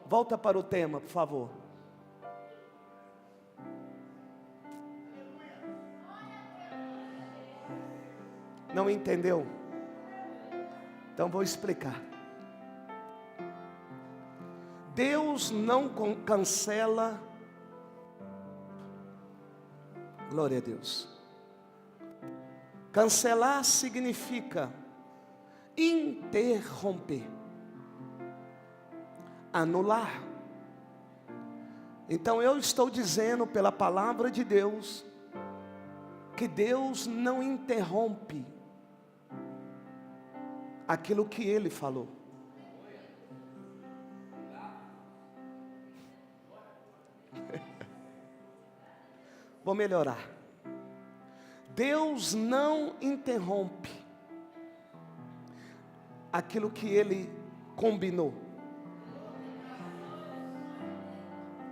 Volta para o tema, por favor. Não entendeu? Então vou explicar. Deus não cancela. Glória a Deus. Cancelar significa interromper, anular. Então eu estou dizendo pela palavra de Deus que Deus não interrompe aquilo que Ele falou. Vou melhorar. Deus não interrompe aquilo que Ele combinou,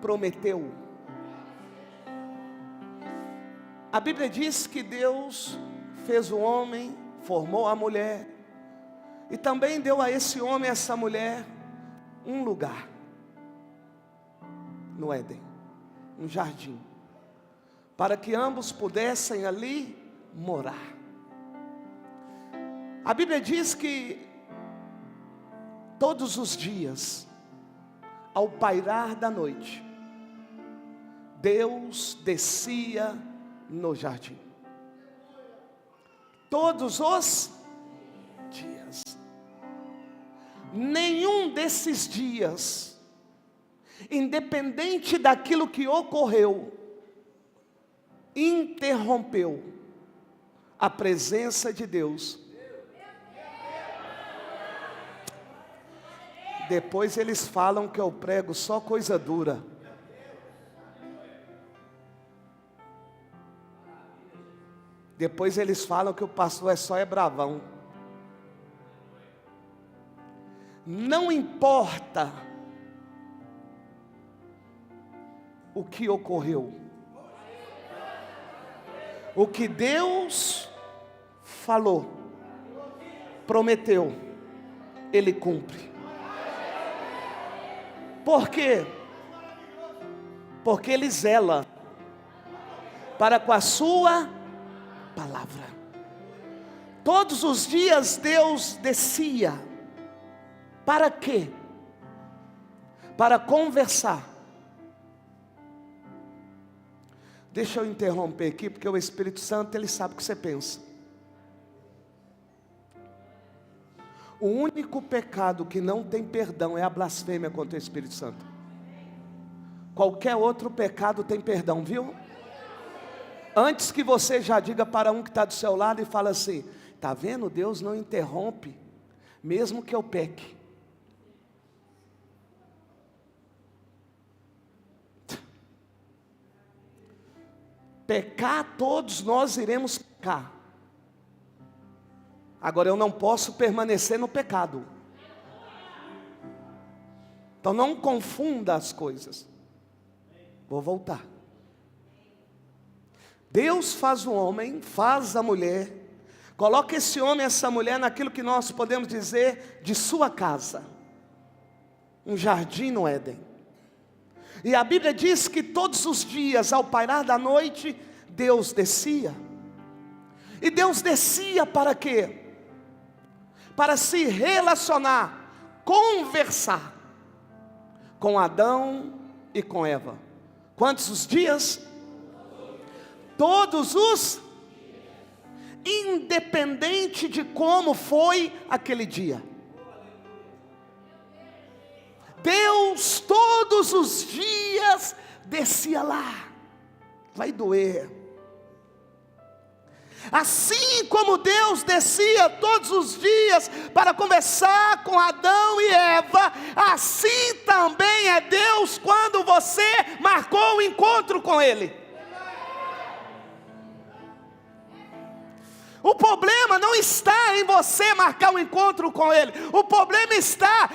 prometeu. A Bíblia diz que Deus fez o homem, formou a mulher, e também deu a esse homem e a essa mulher um lugar no Éden, um jardim, para que ambos pudessem ali morar. A Bíblia diz que todos os dias, ao pairar da noite, Deus descia no jardim. Todos os dias. Nenhum desses dias, independente daquilo que ocorreu, interrompeu a presença de Deus. Depois eles falam que eu prego só coisa dura. Depois eles falam que o pastor é bravão. Não importa o que ocorreu. O que Deus falou, prometeu, Ele cumpre. Por quê? Porque Ele zela para com a sua palavra. Todos os dias Deus descia. Para quê? Para conversar. Deixa eu interromper aqui, porque o Espírito Santo, Ele sabe o que você pensa. O único pecado que não tem perdão é a blasfêmia contra o Espírito Santo. Qualquer outro pecado tem perdão, viu? Antes que você já diga para um que está do seu lado e fala assim: está vendo, Deus não interrompe, mesmo que eu peque. Pecar, todos nós iremos pecar. Agora eu não posso permanecer no pecado. Então não confunda as coisas. Vou voltar. Deus faz o homem, faz a mulher, coloca esse homem e essa mulher naquilo que nós podemos dizer de sua casa, um jardim no Éden. E a Bíblia diz que todos os dias, ao pairar da noite, Deus descia. E Deus descia para quê? Para se relacionar, conversar com Adão e com Eva. Quantos os dias? Todos os, independente de como foi aquele dia. Deus todos os dias descia lá. Vai doer. Assim como Deus descia todos os dias para conversar com Adão e Eva, assim também é Deus quando você marcou o encontro com Ele. O problema não está em você marcar um encontro com Ele. O problema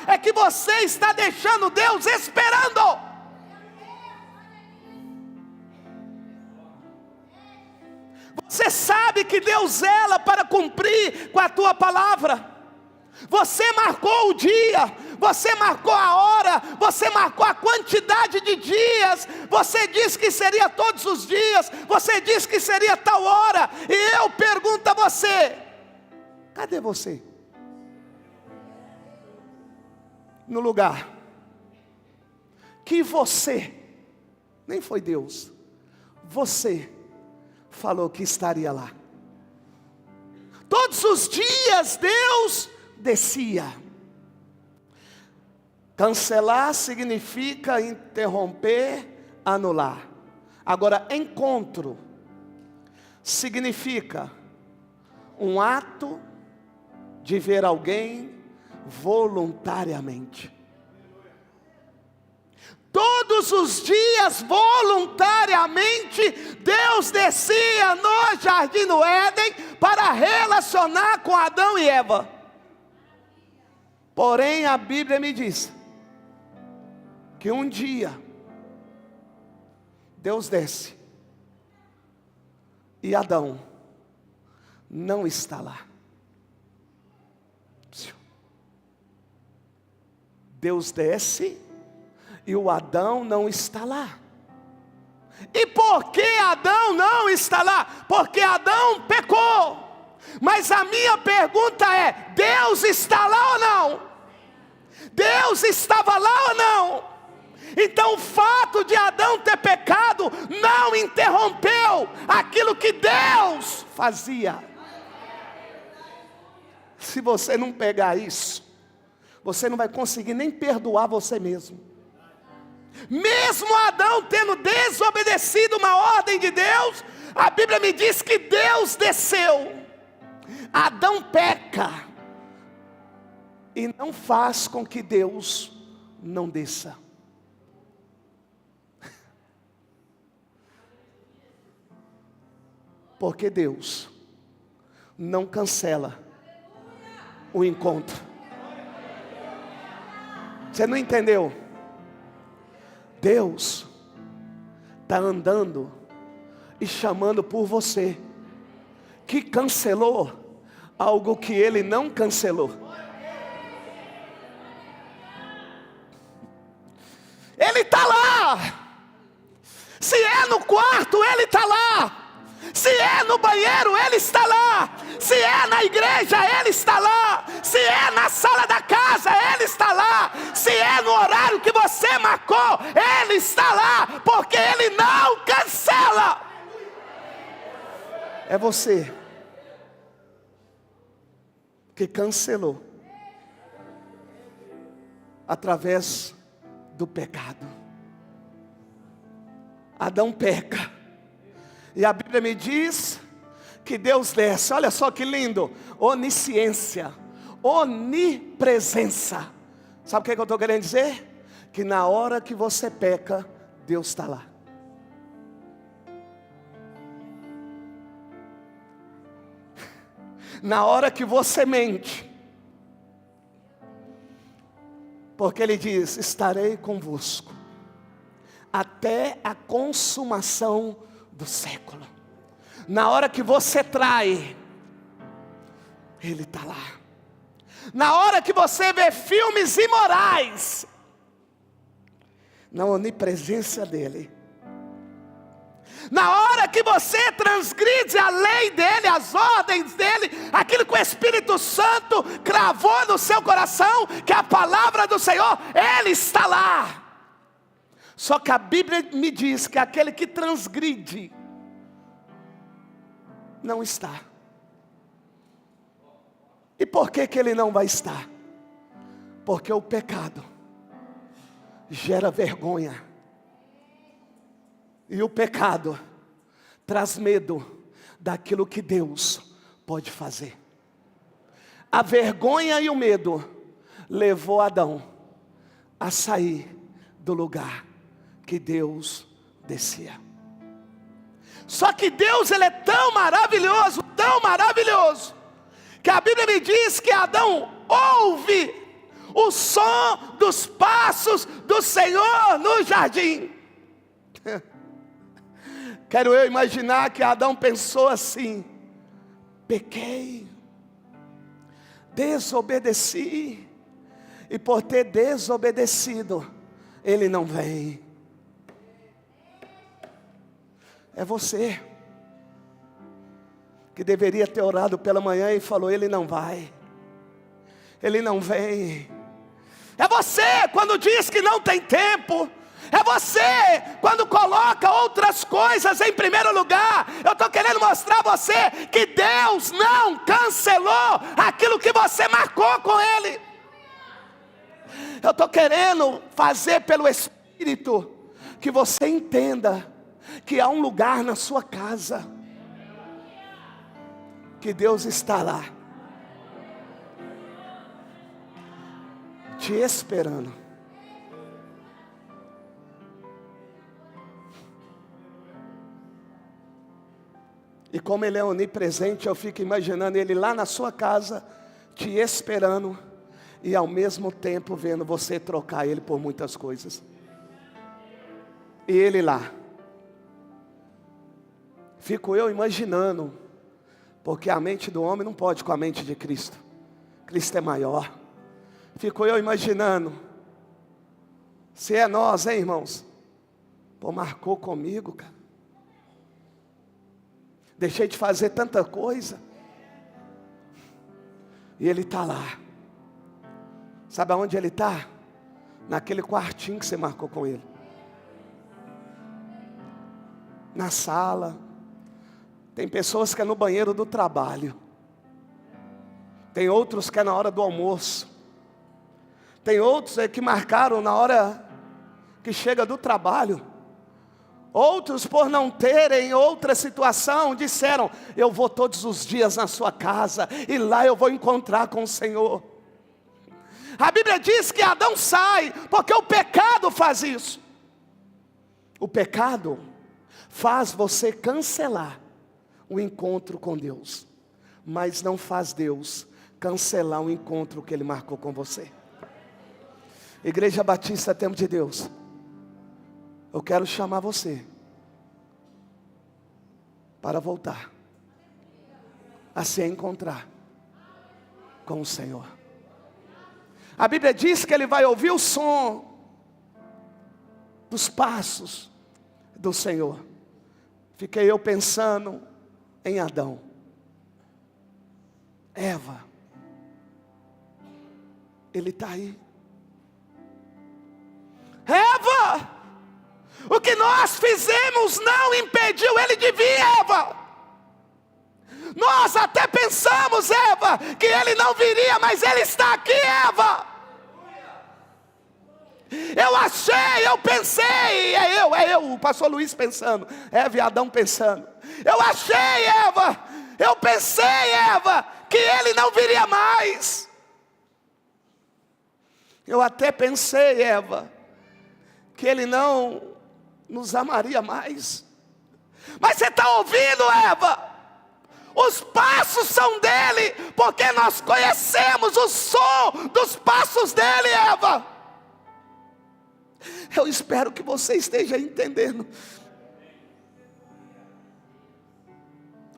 é que você está deixando Deus esperando. Você sabe que Deus zela para cumprir com a tua palavra. Você marcou o dia, você marcou a hora, você marcou a quantidade de dias, você disse que seria todos os dias, você disse que seria tal hora, e eu pergunto a você: cadê você? No lugar que você, nem foi Deus, você falou que estaria lá. Todos os dias Deus descia. Cancelar significa interromper, anular. Agora, encontro significa um ato de ver alguém voluntariamente. Todos os dias, voluntariamente, Deus descia no jardim do Éden para relacionar com Adão e Eva. Porém, a Bíblia me diz que um dia Deus desce e Adão não está lá. Deus desce e o Adão não está lá. E por que Adão não está lá? Porque Adão pecou. Mas a minha pergunta é: Deus está lá ou não? Deus estava lá ou não? Então o fato de Adão ter pecado não interrompeu aquilo que Deus fazia. Se você não pegar isso, você não vai conseguir nem perdoar você mesmo. Mesmo Adão tendo desobedecido uma ordem de Deus, a Bíblia me diz que Deus desceu. Adão peca e não faz com que Deus não desça. Porque Deus não cancela o encontro. Você não entendeu? Deus está andando e chamando por você, que cancelou algo que Ele não cancelou. Ele está lá. Se é no quarto, Ele está lá. Se é no banheiro, Ele está lá. Se é na igreja, Ele está lá. Se é na sala da casa, Ele está lá. Se é no horário que você marcou, Ele está lá. Porque Ele não cancela. É você que cancelou através do pecado. Adão peca. E a Bíblia me diz que Deus desce. Olha só que lindo. Onisciência, onipresença. Sabe o que eu estou querendo dizer? Que na hora que você peca, Deus está lá. Na hora que você mente, porque Ele diz: estarei convosco até a consumação do século. Na hora que você trai, Ele está lá. Na hora que você vê filmes imorais, na onipresença dEle. Na hora que você transgride a lei dEle, as ordens dEle, aquilo que o Espírito Santo cravou no seu coração, que é a palavra do Senhor, Ele está lá. Só que a Bíblia me diz que aquele que transgride não está. E por que que ele não vai estar? Porque o pecado gera vergonha. E o pecado traz medo daquilo que Deus pode fazer. A vergonha e o medo levou Adão a sair do lugar que Deus descia. Só que Deus, Ele é tão maravilhoso, que a Bíblia me diz que Adão ouve o som dos passos do Senhor no jardim. Quero eu imaginar que Adão pensou assim: pequei, Desobedeci. E por ter desobedecido, Ele não vem. É você que deveria ter orado pela manhã e falou: Ele não vai. Ele não vem. É você quando diz que não tem tempo. É você quando coloca outras coisas em primeiro lugar. Eu estou querendo mostrar a você que Deus não cancelou aquilo que você marcou com Ele. Eu estou querendo fazer pelo Espírito que você entenda que há um lugar na sua casa, que Deus está lá, te esperando. E como Ele é onipresente, eu fico imaginando Ele lá na sua casa, te esperando, e ao mesmo tempo vendo você trocar Ele por muitas coisas. E Ele lá. Fico eu imaginando, porque a mente do homem não pode com a mente de Cristo. Cristo é maior. Fico eu imaginando, se é nós, hein, irmãos? Pô, marcou comigo, cara. Deixei de fazer tanta coisa. E Ele está lá. Sabe aonde Ele está? Naquele quartinho que você marcou com Ele. Na sala. Tem pessoas que é no banheiro do trabalho. Tem outros que é na hora do almoço. Tem outros que marcaram na hora que chega do trabalho. Outros, por não terem outra situação, disseram: eu vou todos os dias na sua casa, e lá eu vou encontrar com o Senhor. A Bíblia diz que Adão sai, porque o pecado faz isso. O pecado faz você cancelar o encontro com Deus, mas não faz Deus cancelar o encontro que Ele marcou com você. Igreja Batista Tempo de Deus, eu quero chamar você para voltar a se encontrar com o Senhor. A Bíblia diz que Ele vai ouvir o som dos passos do Senhor. Fiquei eu pensando em Adão, Eva. Ele está aí. Eva, o que nós fizemos não impediu Ele de vir, Eva. Nós até pensamos, Eva, que Ele não viria, mas Ele está aqui, Eva. Eu achei, eu pensei, é eu, o pastor Luiz pensando, Eva e Adão pensando. Eu achei, Eva, eu pensei, Eva, que Ele não viria mais. Eu até pensei, Eva, que Ele não nos amaria mais. Mas você está ouvindo, Eva? Os passos são dele, porque nós conhecemos o som dos passos dele, Eva. Eu espero que você esteja entendendo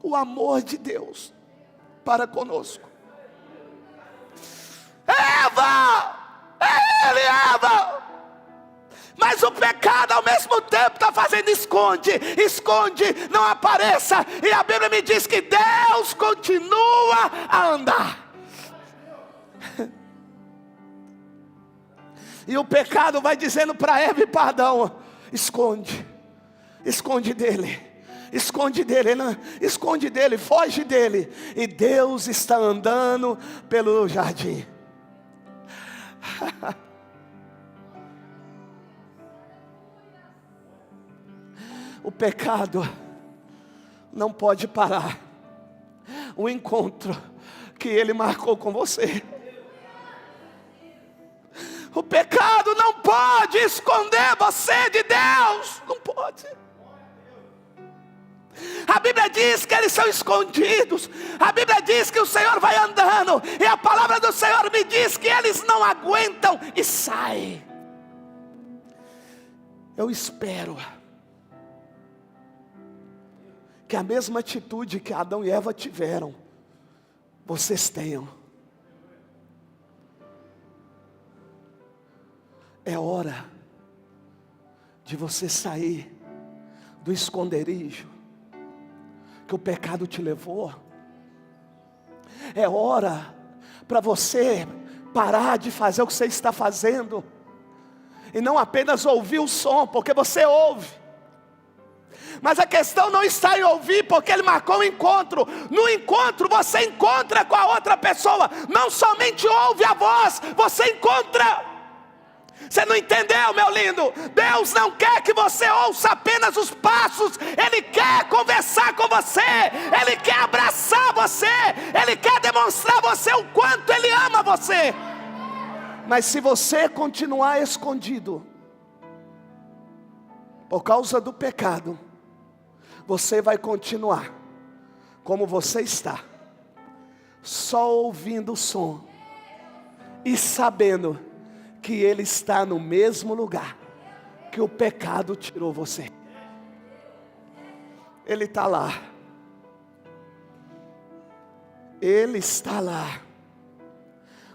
o amor de Deus para conosco. Eva! É Ele, Eva! Mas o pecado ao mesmo tempo está fazendo esconde, não apareça. E a Bíblia me diz que Deus continua a andar. E o pecado vai dizendo para Eva e para Adão: esconde dele. Esconde dele, foge dele. E Deus está andando pelo jardim. O pecado não pode parar o encontro que Ele marcou com você. O pecado não pode esconder você de Deus. Não pode. A Bíblia diz que eles são escondidos. A Bíblia diz que o Senhor vai andando. E a palavra do Senhor me diz que eles não aguentam e saem. Eu espero que a mesma atitude que Adão e Eva tiveram, vocês tenham. É hora de você sair do esconderijo que o pecado te levou. É hora para você parar de fazer o que você está fazendo e não apenas ouvir o som, porque você ouve. Mas a questão não está em ouvir, porque ele marcou um encontro. No encontro você encontra com a outra pessoa. Não somente ouve a voz, você encontra. Você não entendeu, meu lindo? Deus não quer que você ouça apenas os passos. Ele quer conversar com você. Ele quer abraçar você. Ele quer demonstrar a você o quanto Ele ama você. Mas se você continuar escondido por causa do pecado, você vai continuar como você está, só ouvindo o som e sabendo que Ele está no mesmo lugar que o pecado tirou você. Ele está lá. Ele está lá.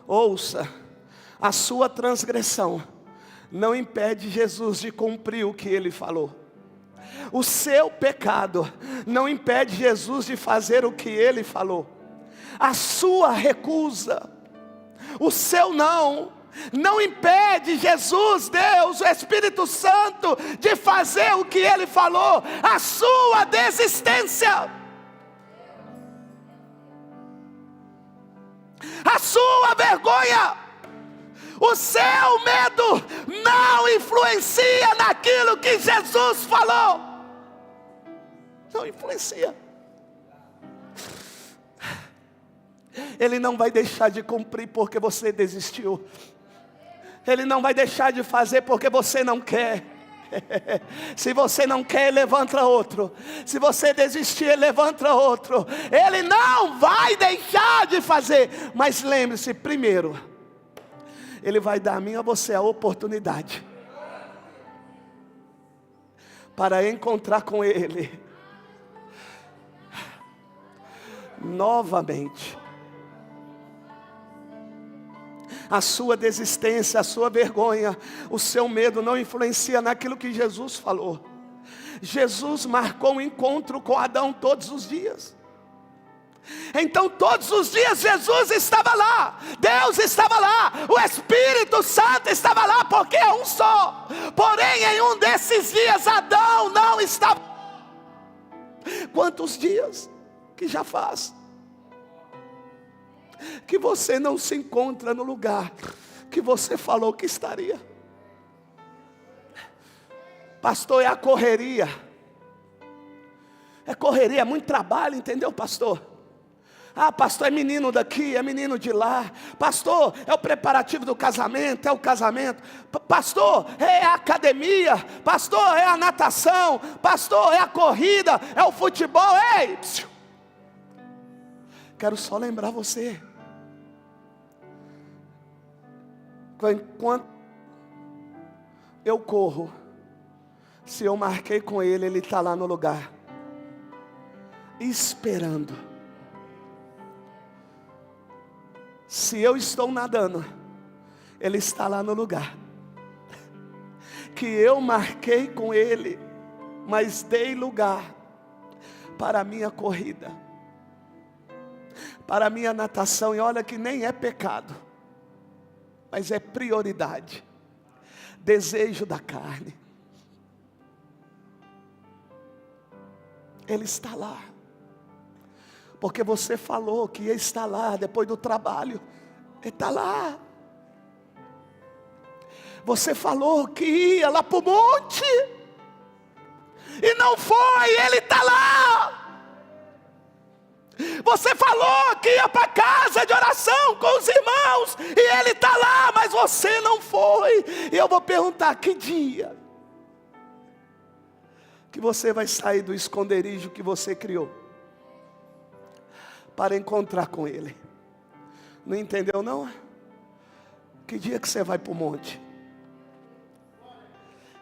Ouça, a sua transgressão não impede Jesus de cumprir o que Ele falou. O seu pecado não impede Jesus de fazer o que Ele falou. A sua recusa, o seu não impede Jesus, Deus, o Espírito Santo, de fazer o que Ele falou. A sua desistência, a sua vergonha, o seu medo não influencia naquilo que Jesus falou. Não influencia. Ele não vai deixar de cumprir porque você desistiu. Ele não vai deixar de fazer porque você não quer. Se você não quer, Ele levanta outro. Se você desistir, Ele levanta outro. Ele não vai deixar de fazer. Mas lembre-se, primeiro, Ele vai dar a mim e a você a oportunidade para encontrar com Ele novamente. A sua desistência, a sua vergonha, o seu medo não influencia naquilo que Jesus falou. Jesus marcou um encontro com Adão todos os dias. Então todos os dias Jesus estava lá, Deus estava lá, o Espírito Santo estava lá, porque é um só. Porém em um desses dias Adão não estava. Quantos dias que já faz que você não se encontra no lugar que você falou que estaria? Pastor, é a correria. É correria, é muito trabalho, entendeu, pastor? Ah, pastor, é menino daqui, é menino de lá. Pastor, é o preparativo do casamento, é o casamento. Pastor, é a academia. Pastor, é a natação. Pastor, é a corrida, é o futebol. Ei, psiu. Quero só lembrar você. Enquanto eu corro, se eu marquei com Ele, Ele está lá no lugar, esperando. Se eu estou nadando, Ele está lá no lugar que eu marquei com Ele, mas dei lugar para a minha corrida, para a minha natação. E olha que nem é pecado, mas é prioridade, desejo da carne. Ele está lá, porque você falou que ia estar lá depois do trabalho. Ele está lá. Você falou que ia lá para o monte, e não foi. Ele está lá. Você falou que ia para a casa de oração com os irmãos, e Ele está lá, mas você não foi. E eu vou perguntar, que dia que você vai sair do esconderijo que você criou para encontrar com Ele? Não entendeu não? Que dia que você vai para o monte?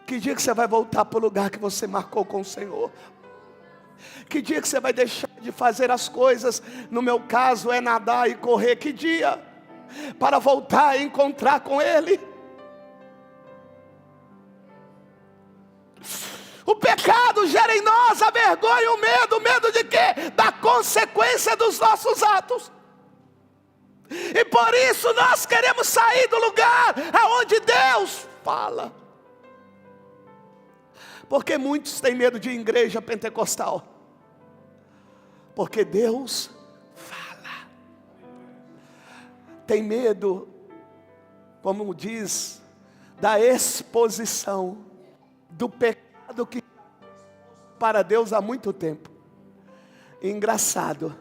Que dia que você vai voltar para o lugar que você marcou com o Senhor? Que dia que você vai deixar de fazer as coisas? No meu caso é nadar e correr. Que dia? Para voltar a encontrar com Ele. O pecado gera em nós a vergonha e o medo. O medo de quê? Da consequência dos nossos atos. E por isso nós queremos sair do lugar aonde Deus fala. Porque muitos têm medo de igreja pentecostal. Porque Deus fala. Tem medo, como diz, da exposição do pecado que para Deus há muito tempo. Engraçado,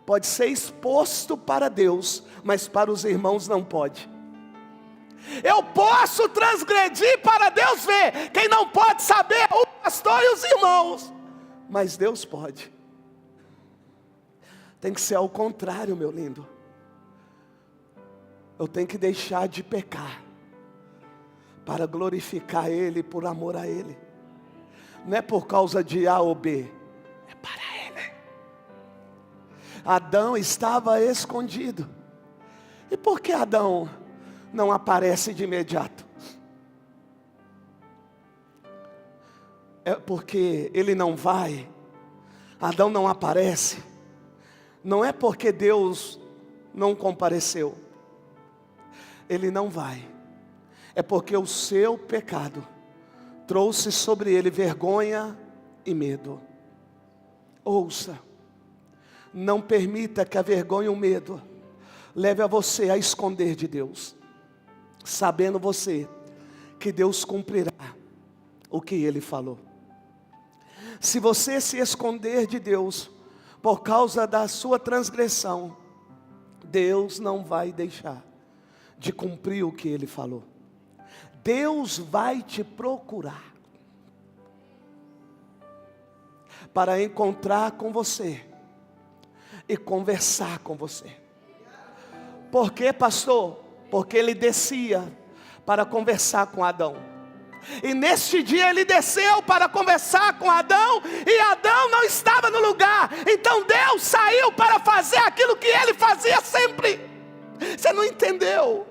pode ser exposto para Deus, mas para os irmãos não pode. Eu posso transgredir para Deus ver. Quem não pode saber é o pastor e os irmãos, mas Deus pode. Tem que ser ao contrário, meu lindo. Eu tenho que deixar de pecar para glorificar Ele, por amor a Ele. Não é por causa de A ou B, é para Ele. Adão estava escondido. E por que Adão não aparece de imediato? É porque ele não vai. Adão não aparece. Não é porque Deus não compareceu. Ele não vai. É porque o seu pecado trouxe sobre ele vergonha e medo. Ouça. Não permita que a vergonha e o medo leve a você a esconder de Deus, sabendo você que Deus cumprirá o que Ele falou. Se você se esconder de Deus por causa da sua transgressão, Deus não vai deixar de cumprir o que Ele falou. Deus vai te procurar para encontrar com você e conversar com você. Por quê, pastor? Porque ele descia para conversar com Adão. E neste dia ele desceu para conversar com Adão, e Adão não estava no lugar. Então Deus saiu para fazer aquilo que ele fazia sempre. Você não entendeu?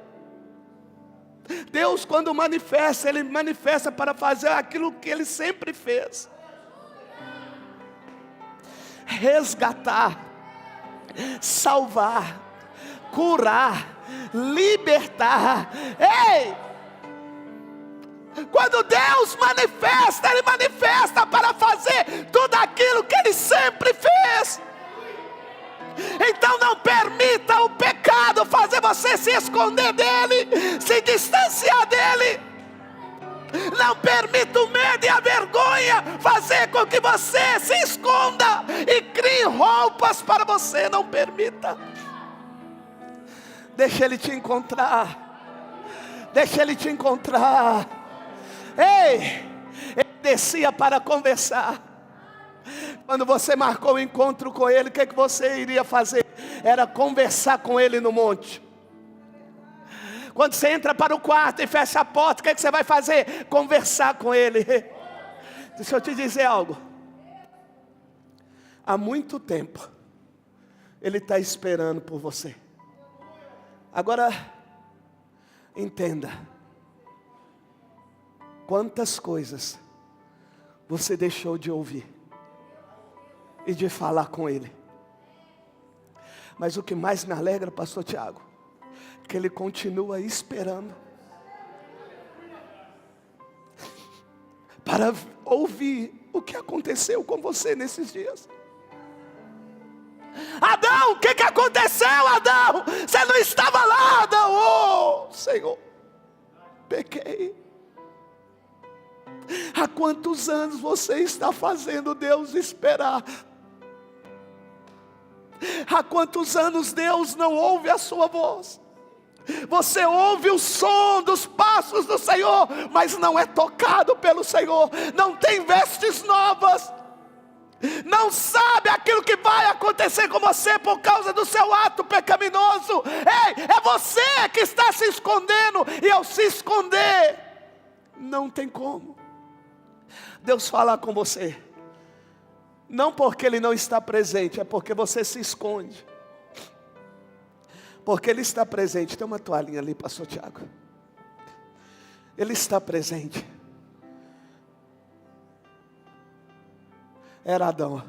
Deus, quando manifesta, Ele manifesta para fazer aquilo que Ele sempre fez: resgatar, salvar, curar, libertar. Ei! Quando Deus manifesta, Ele manifesta para fazer tudo aquilo que Ele sempre fez. Então não permita o pecado fazer você se esconder dele, se distanciar dele. Não permita o medo e a vergonha fazer com que você se esconda e crie roupas para você. Não permita. Deixa Ele te encontrar. Deixa Ele te encontrar. Ei, Ele descia para conversar. Quando você marcou o encontro com Ele, o que você iria fazer? Era conversar com Ele no monte. Quando você entra para o quarto e fecha a porta, o que você vai fazer? Conversar com Ele. Deixa eu te dizer algo. Há muito tempo Ele está esperando por você. Agora, entenda. Quantas coisas você deixou de ouvir e de falar com Ele. Mas o que mais me alegra, pastor Tiago, que Ele continua esperando para ouvir o que aconteceu com você nesses dias. Adão, o que aconteceu, Adão? Você não estava lá, Adão. Oh, Senhor, pequei. Há quantos anos você está fazendo Deus esperar? Há quantos anos Deus não ouve a sua voz? Você ouve o som dos passos do Senhor, mas não é tocado pelo Senhor. Não tem vestes novas. Não sabe aquilo que vai acontecer com você por causa do seu ato pecaminoso. Ei, é você que está se escondendo. E ao se esconder, não tem como Deus falar com você. Não porque Ele não está presente, é porque você se esconde. Porque Ele está presente. Tem uma toalhinha ali, pastor Tiago. Ele está presente. era Adão.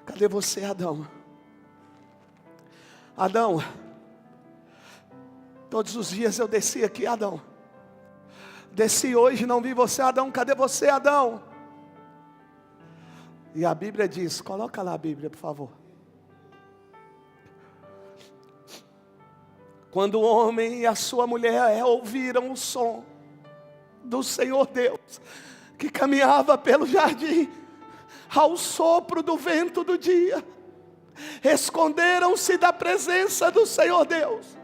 Cadê você, Adão? Adão, todos os dias eu desci aqui, Adão. Desci hoje, não vi você, Adão. Cadê você, Adão? E a Bíblia diz, coloca lá a Bíblia, por favor. Quando o homem e a sua mulher ouviram o som do Senhor Deus, que caminhava pelo jardim, ao sopro do vento do dia, esconderam-se da presença do Senhor Deus,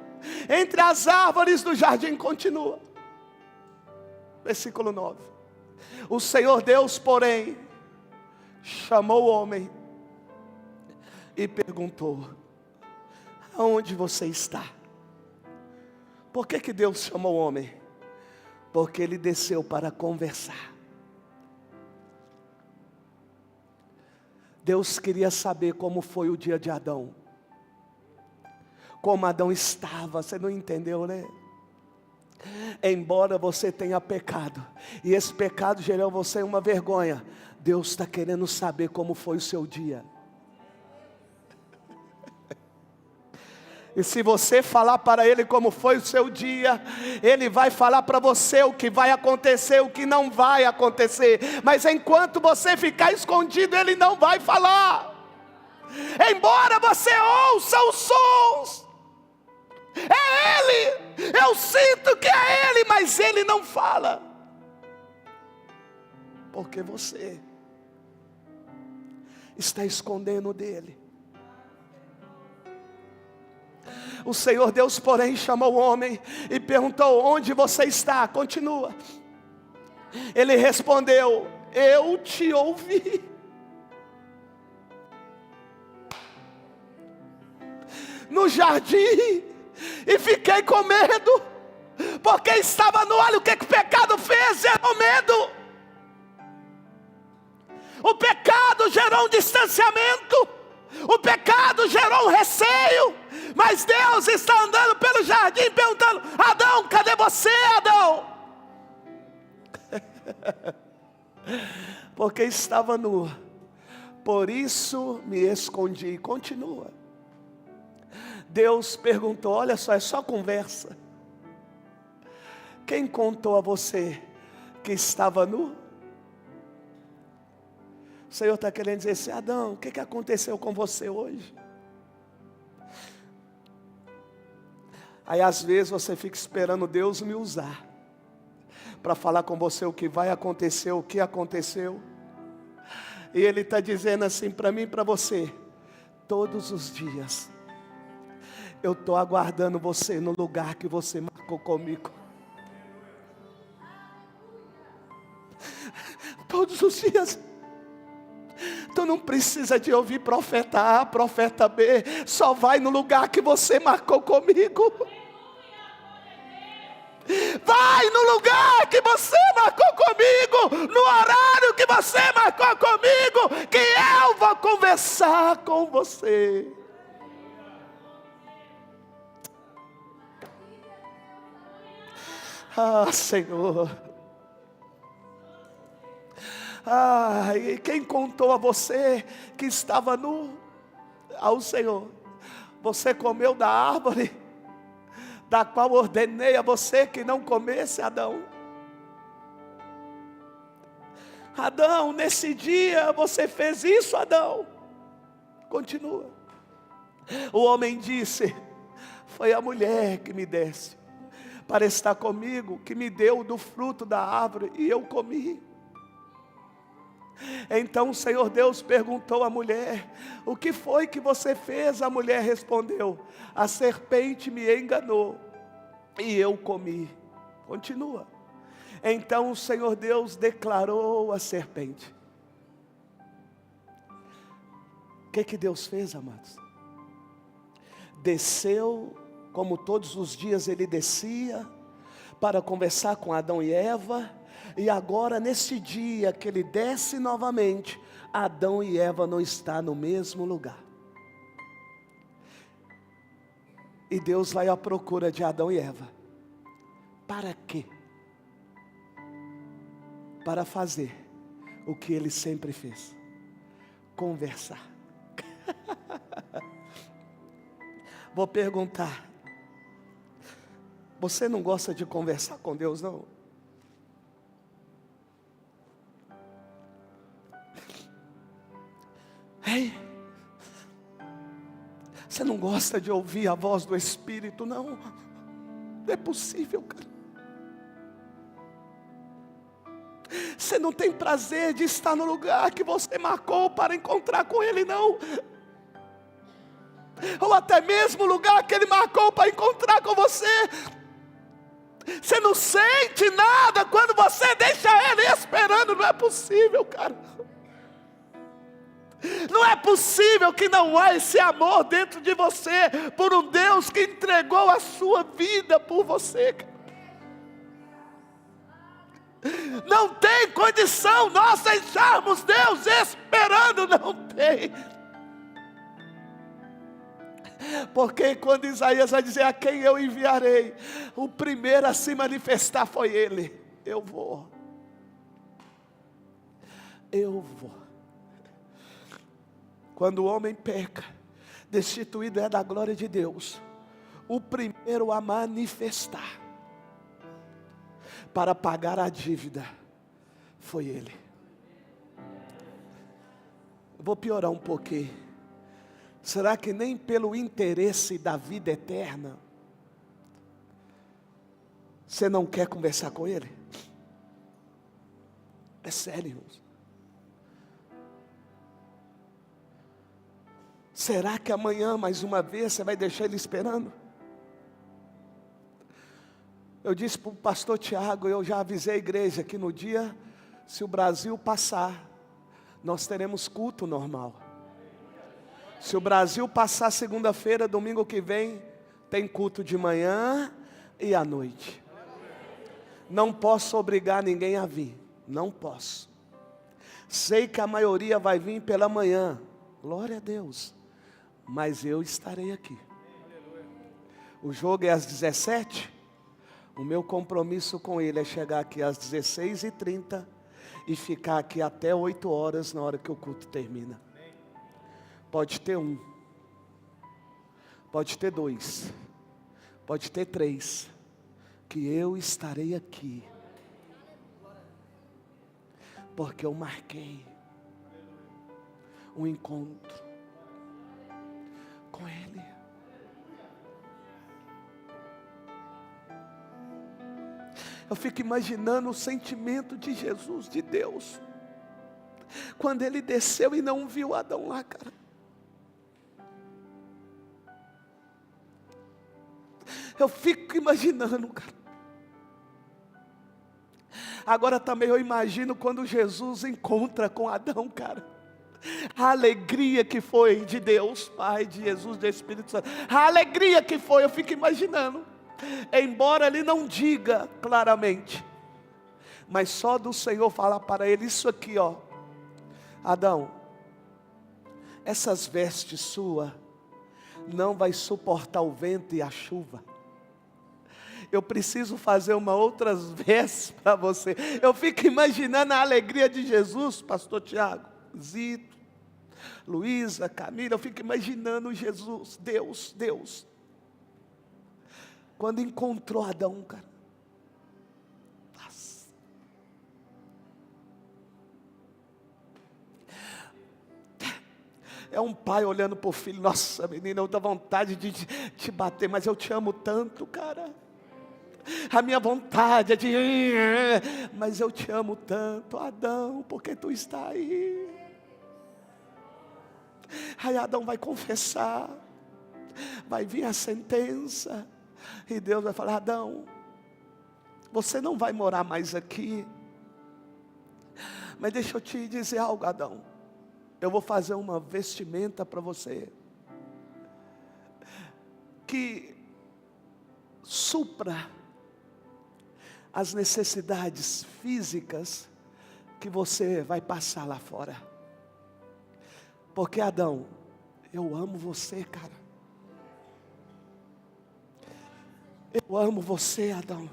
entre as árvores do jardim. Continua, versículo 9. O Senhor Deus, porém, chamou o homem e perguntou: aonde você está? Por que Deus chamou o homem? Porque ele desceu para conversar. Deus queria saber como foi o dia de Adão. Como Adão estava, você não entendeu, né? Embora você tenha pecado, e esse pecado gerou em você uma vergonha, Deus está querendo saber como foi o seu dia. E se você falar para Ele como foi o seu dia, Ele vai falar para você o que vai acontecer, o que não vai acontecer. Mas enquanto você ficar escondido, Ele não vai falar. Embora você ouça os sons, é Ele, eu sinto que é Ele, mas Ele não fala. Porque você está escondendo dEle. O Senhor Deus, porém, chamou o homem e perguntou: onde você está? Continua. Ele respondeu: eu te ouvi. No jardim, e fiquei com medo, porque estava nu. Olha o que o pecado fez, gerou medo. O pecado gerou um distanciamento. O pecado gerou um receio. Mas Deus está andando pelo jardim perguntando: Adão, cadê você, Adão? Porque estava nu, por isso me escondi. Continua. Deus perguntou, olha só, é só conversa. Quem contou a você que estava nu? O Senhor está querendo dizer assim: Adão, o que aconteceu com você hoje? Aí às vezes você fica esperando Deus me usar para falar com você o que vai acontecer, o que aconteceu. E Ele está dizendo assim para mim e para você: todos os dias eu estou aguardando você no lugar que você marcou comigo. Todos os dias. Tu não precisa de ouvir profeta A, profeta B. Só vai no lugar que você marcou comigo. Vai no lugar que você marcou comigo, no horário que você marcou comigo, que eu vou conversar com você. Ah, Senhor. Ah, e quem contou a você que estava nu? Ao Senhor. Você comeu da árvore da qual ordenei a você que não comesse, Adão. Adão, nesse dia você fez isso, Adão. Continua. O homem disse: foi a mulher que me desse para estar comigo, que me deu do fruto da árvore e eu comi. Então o Senhor Deus perguntou à mulher: o que foi que você fez? A mulher respondeu: a serpente me enganou e eu comi. Continua. Então o Senhor Deus declarou à serpente. O que Deus fez, amados? Desceu, como todos os dias Ele descia, para conversar com Adão e Eva. E agora, nesse dia que Ele desce novamente, Adão e Eva não estão no mesmo lugar. E Deus vai à procura de Adão e Eva. Para quê? Para fazer o que ele sempre fez: conversar. Vou perguntar: você não gosta de conversar com Deus, não? Ei, você não gosta de ouvir a voz do Espírito, não? Não é possível, cara. Você não tem prazer de estar no lugar que você marcou para encontrar com Ele, não? Ou até mesmo o lugar que Ele marcou para encontrar com você. Você não sente nada quando você deixa Ele esperando. Não é possível, cara. Não é possível que não há esse amor dentro de você por um Deus que entregou a sua vida por você, cara. Não tem condição nós deixarmos Deus esperando, não tem. Porque quando Isaías vai dizer: a quem eu enviarei, o primeiro a se manifestar foi Ele. Eu vou. Quando o homem peca, destituído é da glória de Deus, o primeiro a manifestar para pagar a dívida foi Ele. Vou piorar um pouquinho. Será que nem pelo interesse da vida eterna você não quer conversar com Ele? É sério, irmãos. Será que amanhã, mais uma vez, você vai deixar Ele esperando? Eu disse para o pastor Tiago, eu já avisei a igreja que no dia, se o Brasil passar, nós teremos culto normal. Se o Brasil passar segunda-feira, domingo que vem, tem culto de manhã e à noite. Não posso obrigar ninguém a vir, não posso. Sei que a maioria vai vir pela manhã, glória a Deus, mas eu estarei aqui. O jogo é às 17h. O meu compromisso com Ele é chegar aqui às 16h30 e ficar aqui até 8 horas na hora que o culto termina. Pode ter 1, pode ter 2, pode ter 3, que eu estarei aqui, porque eu marquei um encontro com Ele. Eu fico imaginando o sentimento de Jesus, de Deus, quando Ele desceu e não viu Adão lá, cara. Eu fico imaginando, cara. Agora também eu imagino quando Jesus encontra com Adão, cara. A alegria que foi de Deus, Pai, de Jesus, do Espírito Santo. A alegria que foi, eu fico imaginando. Embora ele não diga claramente, mas só do Senhor falar para ele isso aqui, ó: Adão, essas vestes suas não vai suportar o vento e a chuva. Eu preciso fazer uma outras vestes para você. Eu fico imaginando a alegria de Jesus, pastor Tiago, Zito, Luísa, Camila. Eu fico imaginando Jesus, Deus, quando encontrou Adão, cara. Nossa. É um pai olhando para o filho: nossa menina, eu dou vontade de te bater, mas eu te amo tanto, cara. A minha vontade é de... mas eu te amo tanto, Adão, porque tu está aí. Aí Adão vai confessar, vai vir a sentença, e Deus vai falar: Adão, você não vai morar mais aqui, mas deixa eu te dizer algo, Adão. Eu vou fazer uma vestimenta para você, que supra as necessidades físicas que você vai passar lá fora. Porque Adão, eu amo você, cara. Eu amo você, Adão.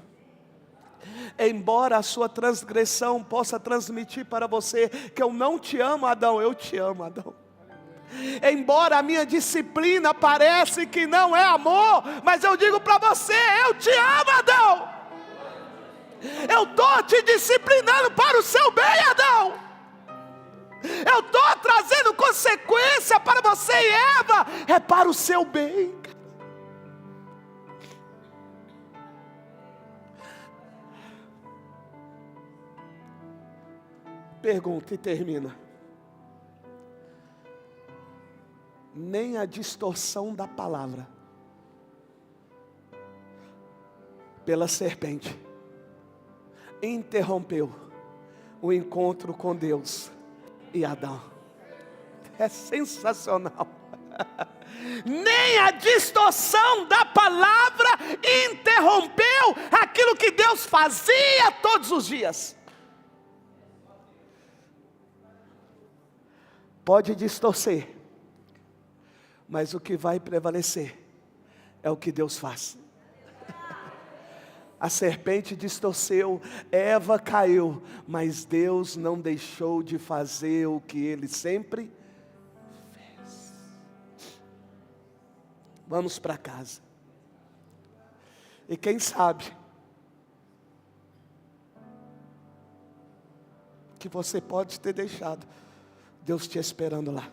Embora a sua transgressão possa transmitir para você que eu não te amo, Adão, eu te amo, Adão. Embora a minha disciplina pareça que não é amor, mas eu digo para você, eu te amo, Adão. Eu estou te disciplinando para o seu bem, Adão. Eu estou trazendo consequência para você e Eva, é para o seu bem. Pergunta e termina. Nem a distorção da palavra pela serpente interrompeu o encontro com Deus e Adão. É sensacional. Nem a distorção da palavra interrompeu aquilo que Deus fazia todos os dias. Pode distorcer, mas o que vai prevalecer é o que Deus faz. A serpente distorceu, Eva caiu, mas Deus não deixou de fazer o que Ele sempre fez. Vamos para casa. E quem sabe que você pode ter deixado Deus te esperando lá.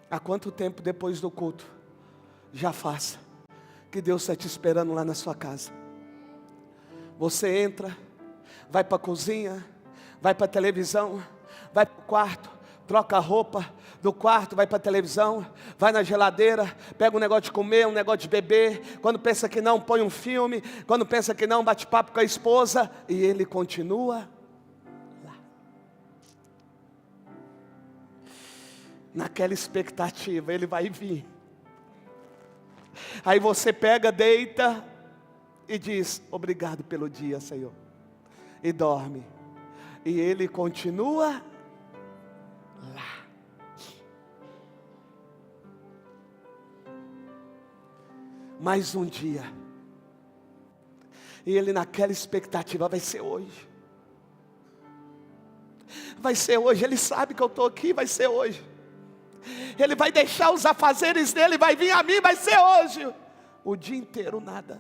Há quanto tempo depois do culto? Já faça. Que Deus está te esperando lá na sua casa. Você entra, vai para a cozinha, vai para a televisão, vai para o quarto, troca a roupa do quarto, vai para a televisão, vai na geladeira, pega um negócio de comer, um negócio de beber. Quando pensa que não, põe um filme. Quando pensa que não, bate papo com a esposa. E ele continua lá, naquela expectativa, ele vai vir. Aí você pega, deita e diz, obrigado pelo dia, Senhor. E dorme. E ele continua lá. Mais um dia. E ele naquela expectativa, vai ser hoje. Vai ser hoje, ele sabe que eu estou aqui, vai ser hoje. Ele vai deixar os afazeres dele, vai vir a mim, vai ser hoje. O dia inteiro nada.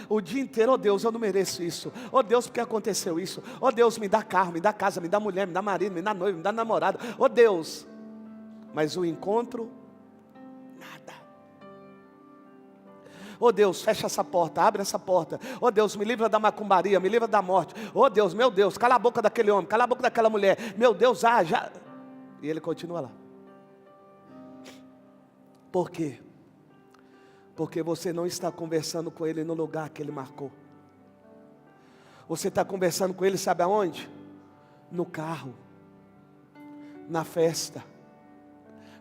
O dia inteiro, oh Deus, eu não mereço isso. Oh Deus, porque aconteceu isso? Oh Deus, me dá carro, me dá casa, me dá mulher, me dá marido, me dá noivo, me dá namorado. Oh Deus. Mas o encontro, nada. Oh Deus, fecha essa porta, abre essa porta. Oh Deus, me livra da macumbaria, me livra da morte. Oh Deus, meu Deus, cala a boca daquele homem, cala a boca daquela mulher. Meu Deus, já. E ele continua lá. Por quê? Porque você não está conversando com ele no lugar que ele marcou. Você está conversando com ele, sabe aonde? No carro, na festa,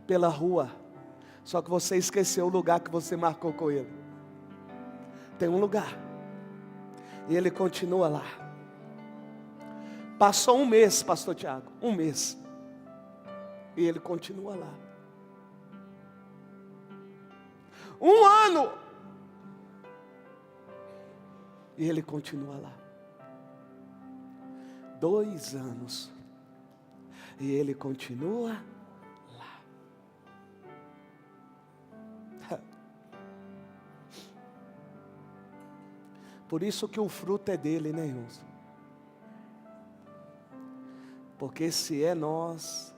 pela rua. Só que você esqueceu o lugar que você marcou com ele. Tem um lugar. E ele continua lá. Passou um mês, pastor Tiago, um mês. E ele continua lá. Um ano. E ele continua lá. 2 anos. E ele continua lá. Por isso que o fruto é dele, né, irmãos? Porque se é nós,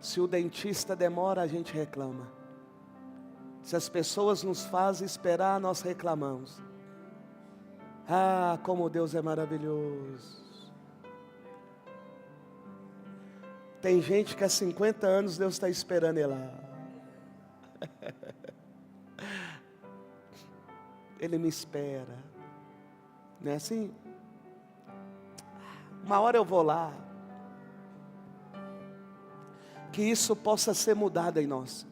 se o dentista demora, a gente reclama. Se as pessoas nos fazem esperar, nós reclamamos. Ah, como Deus é maravilhoso. Tem gente que há 50 anos Deus está esperando ele lá. Ele me espera. Não é assim? Uma hora eu vou lá. Que isso possa ser mudado em nós.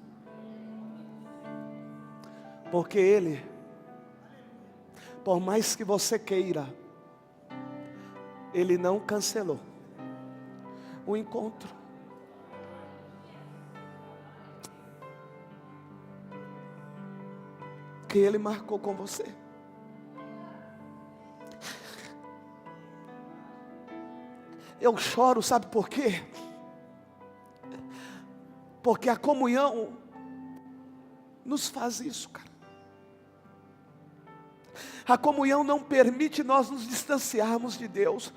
Porque Ele, por mais que você queira, Ele não cancelou o encontro. Que Ele marcou com você. Eu choro, sabe por quê? Porque a comunhão nos faz isso, cara. A comunhão não permite nós nos distanciarmos de Deus.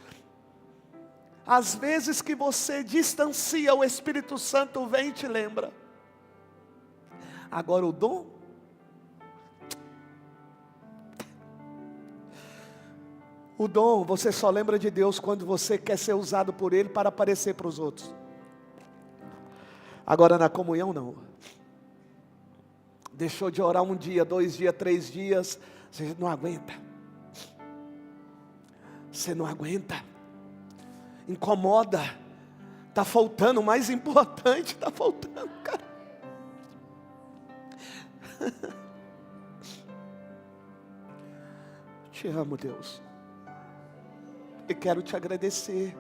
Às vezes que você distancia, o Espírito Santo vem e te lembra. Agora o dom, você só lembra de Deus quando você quer ser usado por Ele para aparecer para os outros. Agora na comunhão não. Deixou de orar 1 dia, 2 dias, 3 dias, você não aguenta. Você não aguenta. Incomoda. Está faltando, o mais importante está faltando, cara. Te amo, Deus. E quero te agradecer.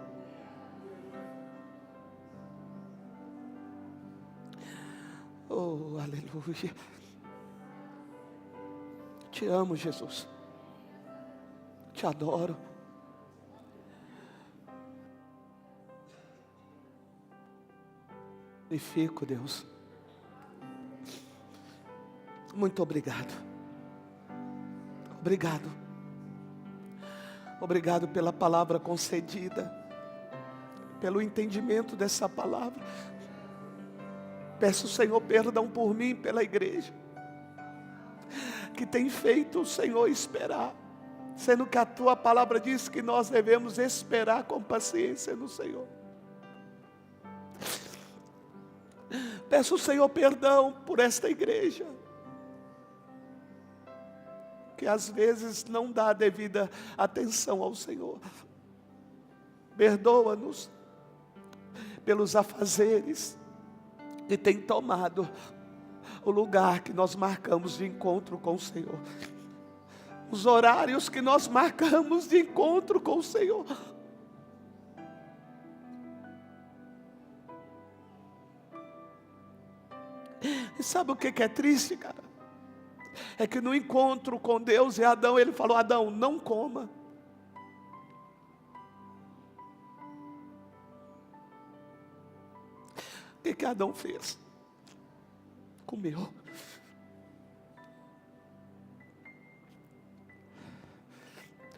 Oh, aleluia. Te amo, Jesus. Te adoro. E fico, Deus. Muito obrigado. Obrigado. Obrigado pela palavra concedida, pelo entendimento dessa palavra. Peço, Senhor, perdão por mim e pela igreja, que tem feito o Senhor esperar, sendo que a Tua palavra diz que nós devemos esperar com paciência no Senhor. Peço, Senhor, perdão por esta igreja, que às vezes não dá a devida atenção ao Senhor. Perdoa-nos pelos afazeres que tem tomado o lugar que nós marcamos de encontro com o Senhor, os horários que nós marcamos de encontro com o Senhor. E sabe o que é triste, cara? É que no encontro com Deus e Adão, Ele falou: Adão, não coma. O que Adão fez? Comeu.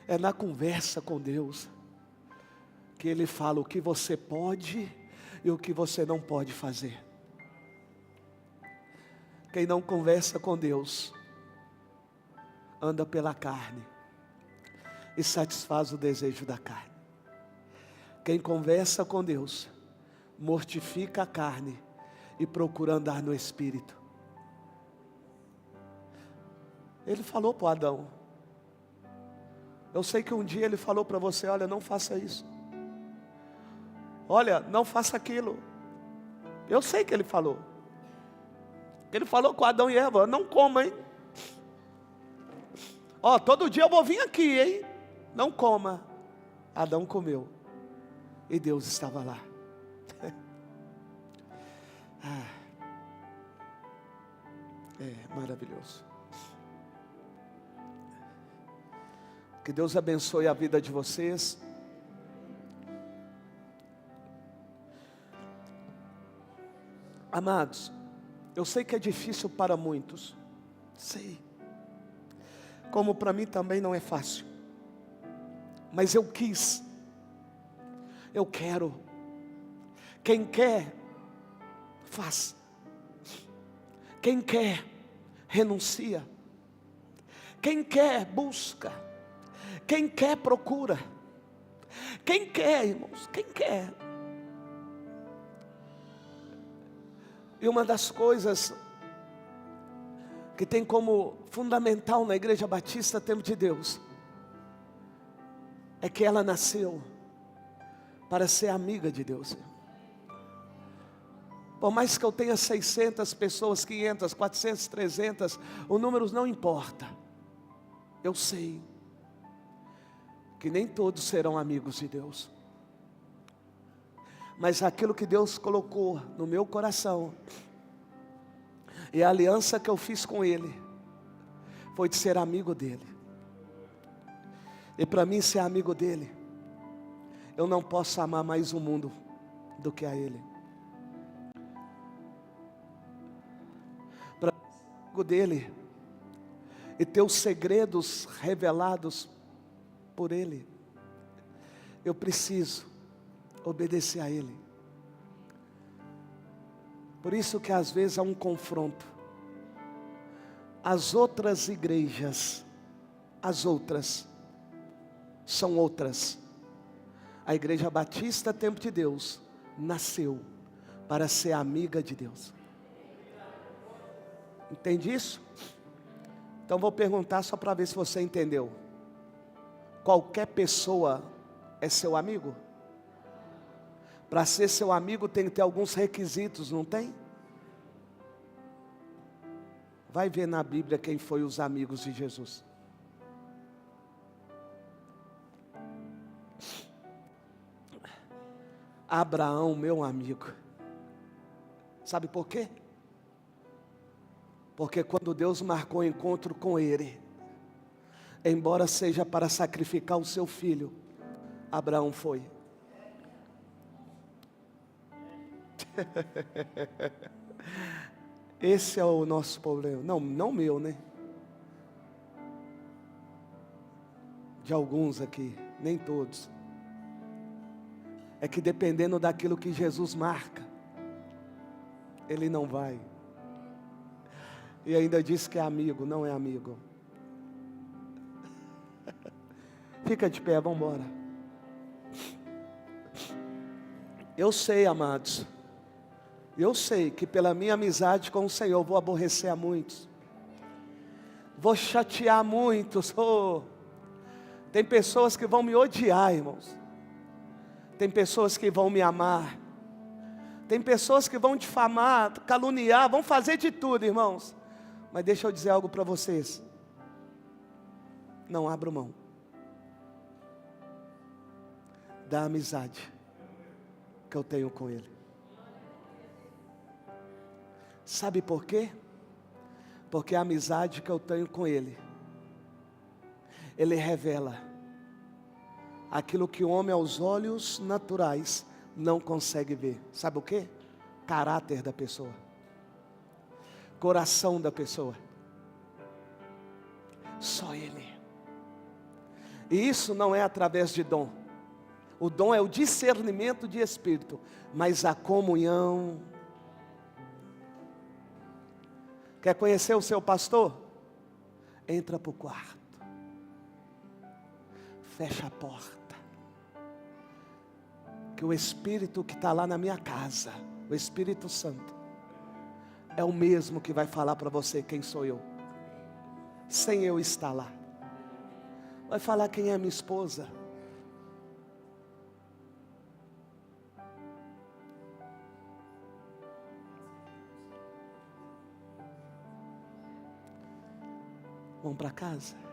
É na conversa com Deus que Ele fala o que você pode e o que você não pode fazer. Quem não conversa com Deus anda pela carne e satisfaz o desejo da carne. Quem conversa com Deus mortifica a carne e procura andar no Espírito. Ele falou para Adão. Eu sei que um dia ele falou para você: olha, não faça isso. Olha, não faça aquilo. Eu sei que ele falou. Ele falou com Adão e Eva: não coma, hein? Ó, todo dia eu vou vir aqui, hein? Não coma. Adão comeu. E Deus estava lá. É maravilhoso. Que Deus abençoe a vida de vocês. Amados, eu sei que é difícil para muitos. Sei. Como para mim também não é fácil. Mas eu quis. Eu quero. Quem quer, faz. Quem quer, renuncia. Quem quer, busca. Quem quer, procura. Quem quer, irmãos, quem quer. E uma das coisas que tem como fundamental na Igreja Batista Tempo de Deus é que ela nasceu para ser amiga de Deus. Por mais que eu tenha 600 pessoas, 500, 400, 300, o número não importa. Eu sei que nem todos serão amigos de Deus. Mas aquilo que Deus colocou no meu coração, e a aliança que eu fiz com Ele, foi de ser amigo dEle. E para mim ser amigo dEle, eu não posso amar mais o mundo do que a Ele. Para ser amigo dEle, e ter os segredos revelados por Ele, eu preciso obedecer a Ele. Por isso que às vezes há um confronto. As outras igrejas, as outras, são outras. A Igreja Batista Tempo de Deus nasceu para ser amiga de Deus. Entende isso? Então vou perguntar só para ver se você entendeu. Qualquer pessoa é seu amigo? Para ser seu amigo tem que ter alguns requisitos, não tem? Vai ver na Bíblia quem foi os amigos de Jesus. Abraão, meu amigo. Sabe por quê? Porque quando Deus marcou o encontro com ele, embora seja para sacrificar o seu filho, Abraão foi. Esse é o nosso problema. Não meu, né? De alguns aqui, nem todos. É que dependendo daquilo que Jesus marca, ele não vai. E ainda diz que é amigo, não é amigo. Fica de pé, vamos embora. Eu sei, amados, eu sei que pela minha amizade com o Senhor vou aborrecer a muitos, vou chatear muitos. Tem pessoas que vão me odiar, irmãos. Tem pessoas que vão me amar. Tem pessoas que vão difamar, caluniar, vão fazer de tudo, irmãos. Mas deixa eu dizer algo para vocês. Não abro mão da amizade que eu tenho com Ele. Sabe por quê? Porque a amizade que eu tenho com Ele, Ele revela aquilo que o homem aos olhos naturais não consegue ver. Sabe o quê? Caráter da pessoa, coração da pessoa. Só Ele. E isso não é através de dom. O dom é o discernimento de espírito, mas a comunhão. Quer conhecer o seu pastor? Entra para o quarto, fecha a porta, que o Espírito que está lá na minha casa, o Espírito Santo, é o mesmo que vai falar para você quem sou eu, sem eu estar lá. Vai falar quem é minha esposa. Vamos para casa?